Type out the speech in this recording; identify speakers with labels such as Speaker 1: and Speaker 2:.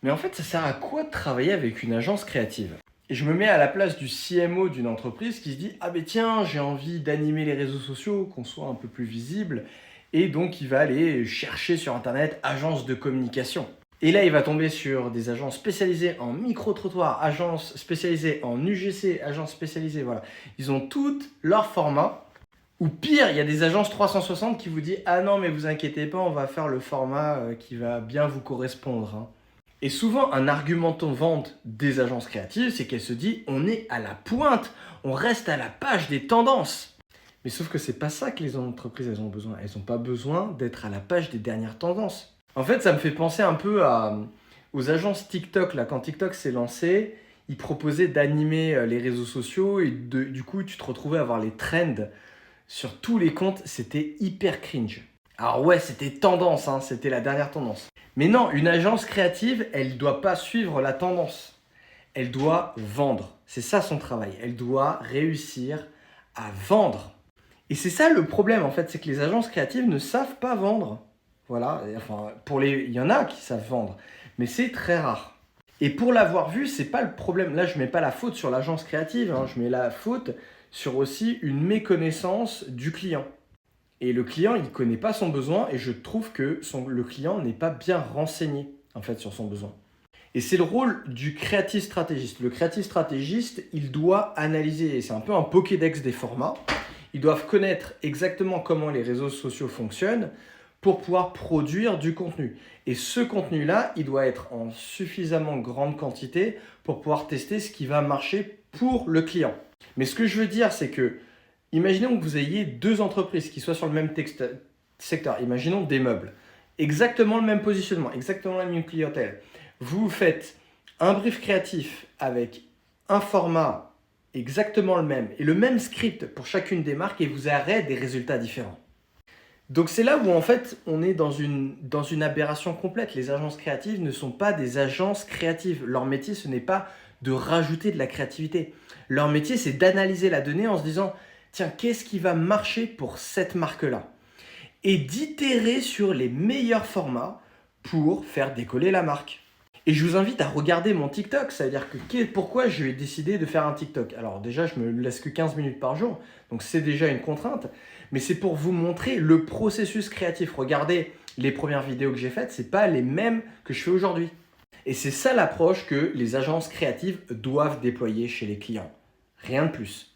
Speaker 1: Mais en fait, ça sert à quoi de travailler avec une agence créative? Et je me mets à la place du CMO d'une entreprise qui se dit: ah ben tiens, j'ai envie d'animer les réseaux sociaux, qu'on soit un peu plus visible. Et donc, il va aller chercher sur Internet agence de communication. Et là, il va tomber sur des agences spécialisées en micro-trottoirs, agences spécialisées en UGC, agences spécialisées, voilà. Ils ont toutes leur format. Ou pire, il y a des agences 360 qui vous disent: ah non, mais vous inquiétez pas, on va faire le format qui va bien vous correspondre, hein. Et souvent, un argument de vente des agences créatives, c'est qu'elles se disent: on est à la pointe, on reste à la page des tendances. Mais sauf que c'est pas ça que les entreprises elles ont besoin. Elles n'ont pas besoin d'être à la page des dernières tendances. En fait, ça me fait penser un peu aux agences TikTok. Là, quand TikTok s'est lancé, ils proposaient d'animer les réseaux sociaux et du coup, tu te retrouvais à avoir les trends sur tous les comptes. C'était hyper cringe. Alors ouais, c'était tendance, hein, c'était la dernière tendance. Mais non, une agence créative, elle ne doit pas suivre la tendance. Elle doit vendre. C'est ça son travail. Elle doit réussir à vendre. Et c'est ça le problème en fait, c'est que les agences créatives ne savent pas vendre. Voilà, enfin, il y en a qui savent vendre, mais c'est très rare. Et pour l'avoir vu, c'est pas le problème. Là, je mets pas la faute sur l'agence créative, hein, je mets la faute sur aussi une méconnaissance du client. Et le client, il ne connaît pas son besoin et je trouve que le client n'est pas bien renseigné en fait sur son besoin. Et c'est le rôle du creative stratégiste. Le creative stratégiste, il doit analyser, c'est un peu un Pokédex des formats. Ils doivent connaître exactement comment les réseaux sociaux fonctionnent pour pouvoir produire du contenu. Et ce contenu-là, il doit être en suffisamment grande quantité pour pouvoir tester ce qui va marcher pour le client. Mais ce que je veux dire, c'est que, imaginons que vous ayez deux entreprises qui soient sur le même secteur. Imaginons des meubles. Exactement le même positionnement, exactement la même clientèle. Vous faites un brief créatif avec un format exactement le même et le même script pour chacune des marques et vous aurez des résultats différents. Donc c'est là où en fait on est dans une aberration complète. Les agences créatives ne sont pas des agences créatives. Leur métier, ce n'est pas de rajouter de la créativité. Leur métier, c'est d'analyser la donnée en se disant: tiens, qu'est-ce qui va marcher pour cette marque-là? Et d'itérer sur les meilleurs formats pour faire décoller la marque. Et je vous invite à regarder mon TikTok, c'est-à-dire que pourquoi j'ai décidé de faire un TikTok. Alors déjà, je me laisse que 15 minutes par jour, donc c'est déjà une contrainte, mais c'est pour vous montrer le processus créatif. Regardez les premières vidéos que j'ai faites, c'est pas les mêmes que je fais aujourd'hui. Et c'est ça l'approche que les agences créatives doivent déployer chez les clients. Rien de plus.